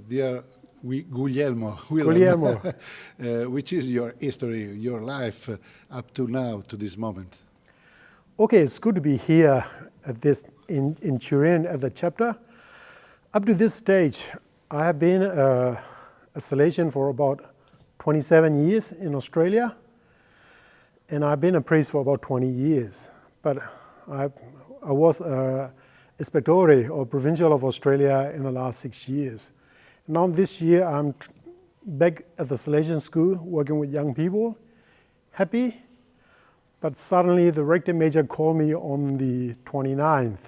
Dear Guglielmo, Guglielmo. which is your history, your life up to now, to this moment? Okay, it's good to be here at this in Turin at the chapter. Up to this stage, I have been a Salesian for about 27 years in Australia, and I've been a priest for about 20 years. But I was a Inspectore or Provincial of Australia in the last 6 years. Now this year I'm back at the Salesian school working with young people, happy, but suddenly the Rector Major called me on the 29th,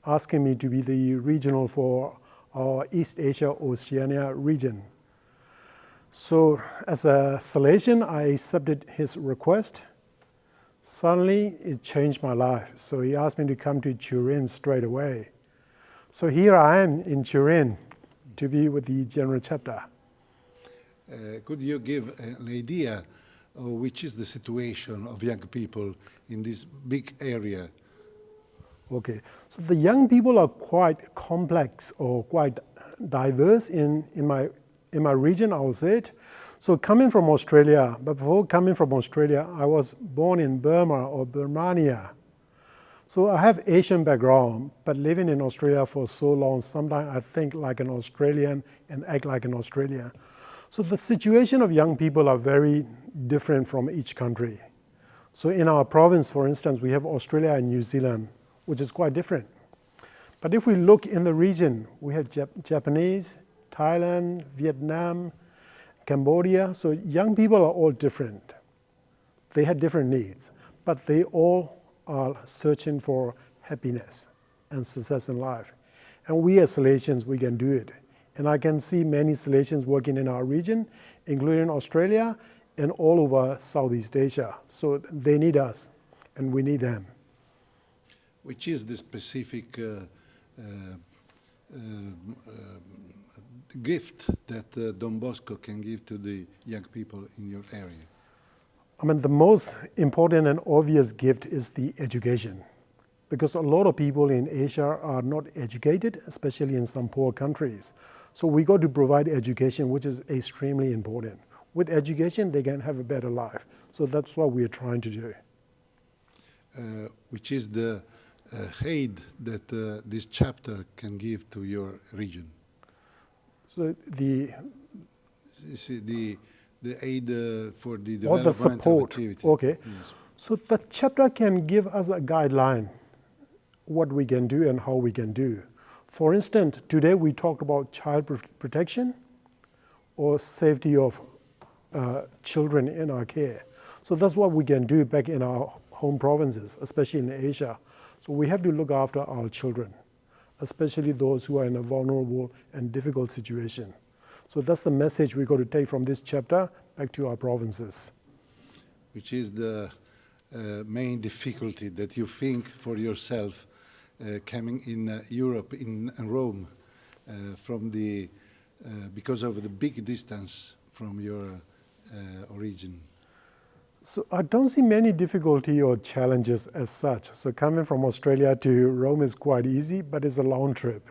asking me to be the regional for our East Asia Oceania region. So as a Salesian, I accepted his request. Suddenly it changed my life. So he asked me to come to Turin straight away. So here I am in Turin to be with the General Chapter. Could you give an idea of which is the situation of young people in this big area? Okay, so the young people are quite complex or quite diverse in my region, I will say it. So coming from Australia, but before coming from Australia, I was born in Burma or Birmania. So I have Asian background, but living in Australia for so long, sometimes I think like an Australian and act like an Australian. So the situation of young people are very different from each country. So in our province, for instance, we have Australia and New Zealand, which is quite different. But if we look in the region, we have Japanese, Thailand, Vietnam, Cambodia. So young people are all different. They have different needs, but they all are searching for happiness and success in life. And we as Salesians, we can do it. And I can see many Salesians working in our region, including Australia and all over Southeast Asia. So they need us, and we need them. Which is the specific gift that Don Bosco can give to the young people in your area? I mean, the most important and obvious gift is the education, because a lot of people in Asia are not educated, especially in some poor countries. So we got to provide education, which is extremely important. With education, they can have a better life. So that's what we are trying to do. Which is the aid that this chapter can give to your region? So the aid for the or development the support. of activity. Okay. Yes. So the chapter can give us a guideline, what we can do and how we can do. For instance, today we talked about child protection or safety of children in our care. So that's what we can do back in our home provinces, especially in Asia. So we have to look after our children, especially those who are in a vulnerable and difficult situation. So that's the message we got to take from this chapter back to our provinces. Which is the main difficulty that you think for yourself coming in Europe, in Rome, because of the big distance from your origin? So I don't see many difficulty or challenges as such. So coming from Australia to Rome is quite easy, but it's a long trip.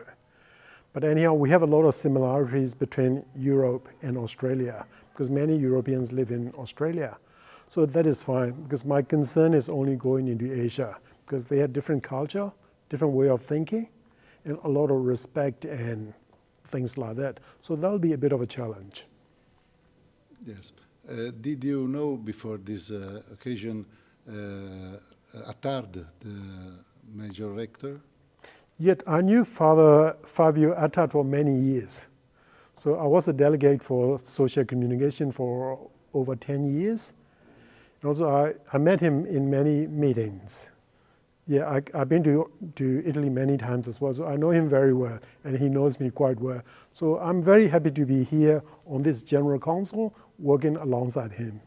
But anyhow, we have a lot of similarities between Europe and Australia, because many Europeans live in Australia. So that is fine, because my concern is only going into Asia, because they have different culture, different way of thinking, and a lot of respect and things like that. So that'll be a bit of a challenge. Yes. Did you know before this occasion Attard, the Major Rector? Yet I knew Father Fabio Attard for many years. So I was a delegate for social communication for over 10 years. And also I met him in many meetings. Yeah, I've been to Italy many times as well, so I know him very well, and he knows me quite well. So I'm very happy to be here on this General Council, working alongside him.